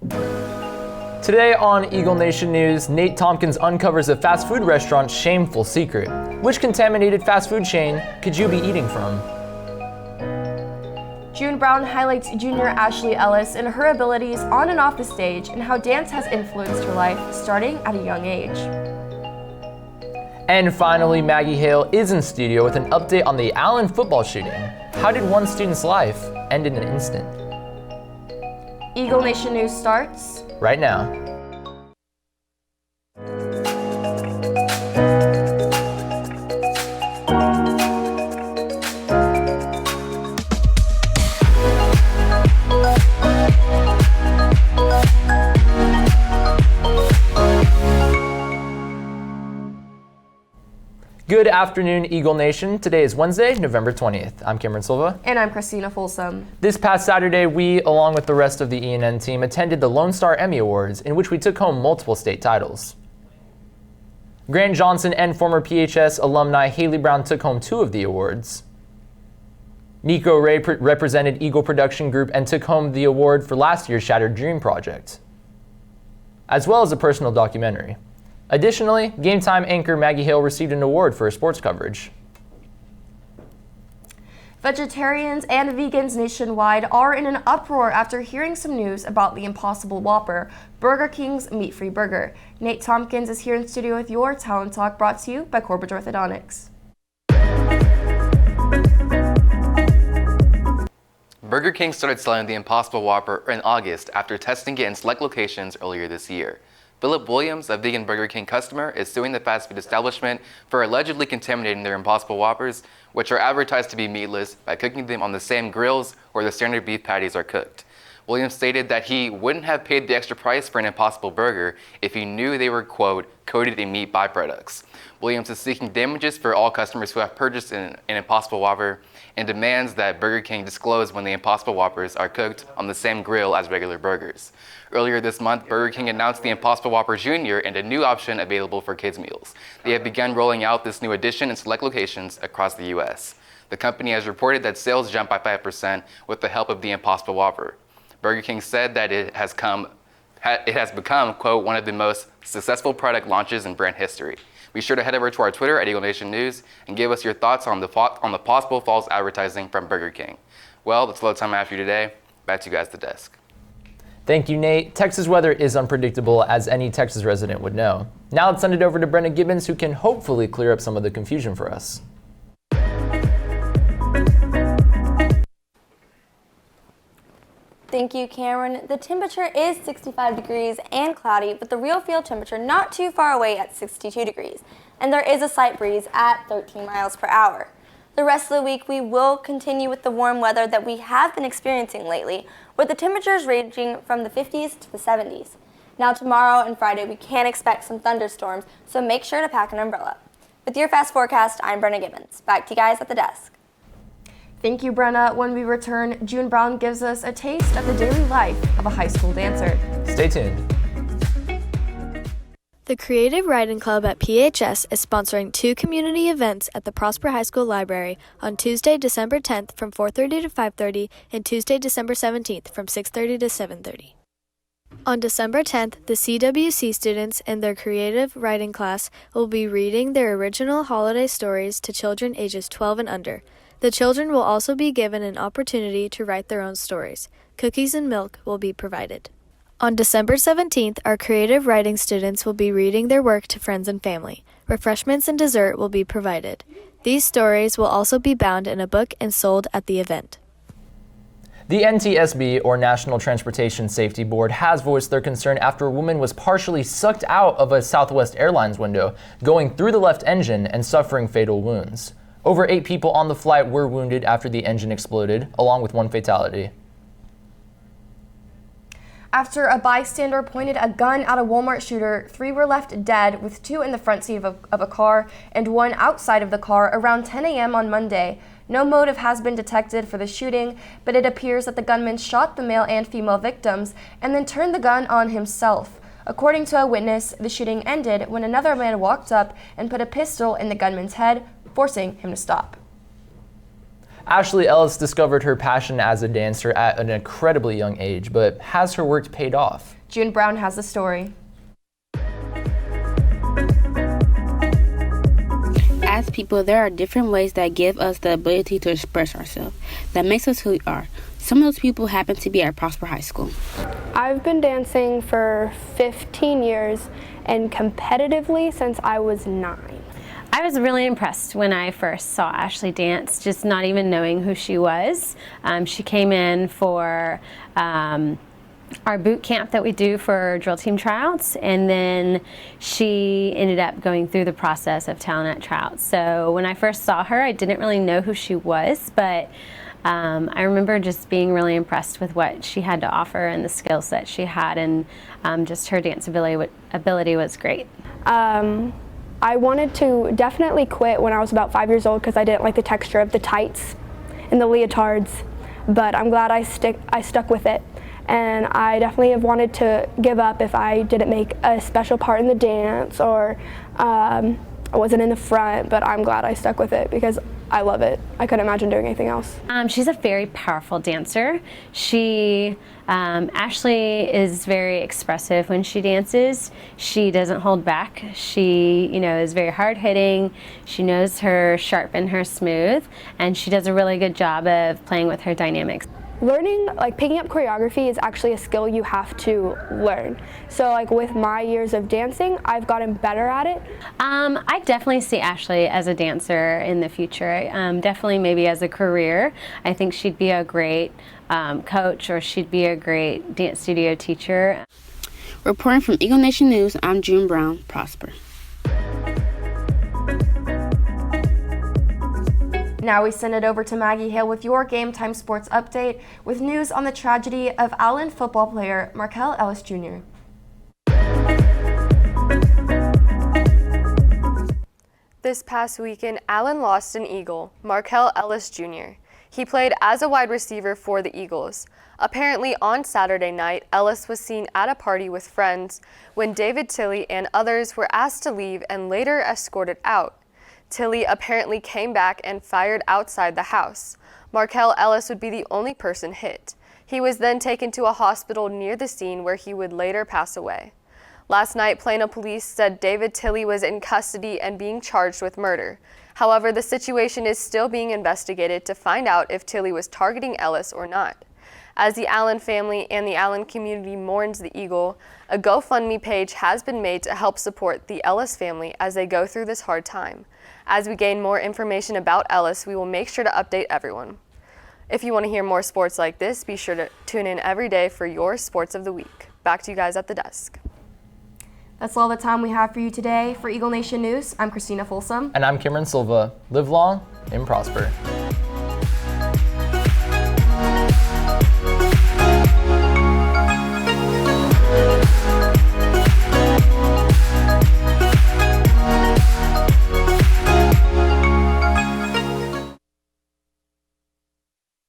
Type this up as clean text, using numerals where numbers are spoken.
Today on Eagle Nation News, Nate Tompkins uncovers a fast food restaurant's shameful secret. Which contaminated fast food chain could you be eating from? June Brown highlights junior Ashley Ellis and her abilities on and off the stage and how dance has influenced her life starting at a young age. And finally, Maggie Hale is in studio with an update on the Allen football shooting. How did one student's life end in an instant? Eagle Nation News starts right now. Good afternoon, Eagle Nation. Today is Wednesday, November 20th. I'm Cameron Silva. And I'm Christina Folsom. This past Saturday, we, along with the rest of the ENN team, attended the Lone Star Emmy Awards, in which we took home multiple state titles. Grant Johnson and former PHS alumni Haley Brown took home 2 of the awards. Nico Ray represented Eagle Production Group and took home the award for last year's Shattered Dream project, as well as a personal documentary. Additionally, Game Time anchor Maggie Hale received an award for her sports coverage. Vegetarians and vegans nationwide are in an uproar after hearing some news about the Impossible Whopper, Burger King's meat-free burger. Nate Tompkins is here in studio with your Talent Talk, brought to you by Corbett Orthodontics. Burger King started selling the Impossible Whopper in August after testing it in select locations earlier this year. Philip Williams, a vegan Burger King customer, is suing the fast food establishment for allegedly contaminating their Impossible Whoppers, which are advertised to be meatless, by cooking them on the same grills where the standard beef patties are cooked. Williams stated that he wouldn't have paid the extra price for an Impossible Burger if he knew they were, quote, coated in meat byproducts. Williams is seeking damages for all customers who have purchased an Impossible Whopper and demands that Burger King disclose when the Impossible Whoppers are cooked on the same grill as regular burgers. Earlier this month, Burger King announced the Impossible Whopper Jr. and a new option available for kids' meals. They have begun rolling out this new addition in select locations across the U.S. The company has reported that sales jumped by 5% with the help of the Impossible Whopper. Burger King said that it has become, quote, one of the most successful product launches in brand history. Be sure to head over to our Twitter at Eagle Nation News and give us your thoughts on the possible false advertising from Burger King. Well, that's all the time I have for you today. Back to you guys at the desk. Thank you, Nate. Texas weather is unpredictable, as any Texas resident would know. Now let's send it over to Brenna Gibbons, who can hopefully clear up some of the confusion for us. Thank you, Cameron. The temperature is 65 degrees and cloudy, but the real field temperature not too far away at 62 degrees. And there is a slight breeze at 13 miles per hour. The rest of the week, we will continue with the warm weather that we have been experiencing lately, with the temperatures ranging from the 50s to the 70s. Now tomorrow and Friday, we can expect some thunderstorms, so make sure to pack an umbrella. With your fast forecast, I'm Brenna Gibbons. Back to you guys at the desk. Thank you, Brenna. When we return, June Brown gives us a taste of the daily life of a high school dancer. Stay tuned. The Creative Writing Club at PHS is sponsoring 2 community events at the Prosper High School Library on Tuesday, December 10th from 4:30 to 5:30 and Tuesday, December 17th from 6:30 to 7:30. On December 10th, the CWC students in their creative writing class will be reading their original holiday stories to children ages 12 and under. The children will also be given an opportunity to write their own stories. Cookies and milk will be provided. On December 17th, our creative writing students will be reading their work to friends and family. Refreshments and dessert will be provided. These stories will also be bound in a book and sold at the event. The NTSB, or National Transportation Safety Board, has voiced their concern after a woman was partially sucked out of a Southwest Airlines window, going through the left engine and suffering fatal wounds. Over 8 people on the flight were wounded after the engine exploded, along with 1 fatality. After a bystander pointed a gun at a Walmart shooter, 3 were left dead, with 2 in the front seat of a car and 1 outside of the car around 10 a.m. on Monday. No motive has been detected for the shooting, but it appears that the gunman shot the male and female victims and then turned the gun on himself. According to a witness, the shooting ended when another man walked up and put a pistol in the gunman's head, forcing him to stop. Ashley Ellis discovered her passion as a dancer at an incredibly young age, but has her work paid off? June Brown has the story. As people, there are different ways that give us the ability to express ourselves, that makes us who we are. Some of those people happen to be at Prosper High School. I've been dancing for 15 years and competitively since I was 9. I was really impressed when I first saw Ashley dance, just not even knowing who she was. She came in for our boot camp that we do for drill team tryouts, and then she ended up going through the process of talent tryouts. So when I first saw her, I didn't really know who she was, but I remember just being really impressed with what she had to offer and the skills that she had, and just her dance ability was great. I wanted to definitely quit when I was about 5 years old because I didn't like the texture of the tights and the leotards, but I'm glad I stuck with it. And I definitely have wanted to give up if I didn't make a special part in the dance or I wasn't in the front, but I'm glad I stuck with it because I love it. I couldn't imagine doing anything else. She's a very powerful dancer. Ashley is very expressive when she dances. She doesn't hold back. She, is very hard-hitting. She knows her sharp and her smooth, and she does a really good job of playing with her dynamics. Learning, picking up choreography is actually a skill you have to learn. So with my years of dancing, I've gotten better at it. I definitely see Ashley as a dancer in the future. Definitely maybe as a career. I think she'd be a great coach, or she'd be a great dance studio teacher. Reporting from Eagle Nation News, I'm June Brown, Prosper. Now we send it over to Maggie Hale with your Game Time Sports Update with news on the tragedy of Allen football player Markel Ellis Jr. This past weekend, Allen lost an Eagle, Markel Ellis Jr. He played as a wide receiver for the Eagles. Apparently on Saturday night, Ellis was seen at a party with friends when David Tilley and others were asked to leave and later escorted out. Tilley apparently came back and fired outside the house. Markel Ellis would be the only person hit. He was then taken to a hospital near the scene where he would later pass away. Last night, Plano police said David Tilley was in custody and being charged with murder. However, the situation is still being investigated to find out if Tilley was targeting Ellis or not. As the Allen family and the Allen community mourns the Eagle, a GoFundMe page has been made to help support the Ellis family as they go through this hard time. As we gain more information about Ellis, we will make sure to update everyone. If you want to hear more sports like this, be sure to tune in every day for your Sports of the Week. Back to you guys at the desk. That's all the time we have for you today. For Eagle Nation News, I'm Christina Folsom. And I'm Cameron Silva. Live long and prosper.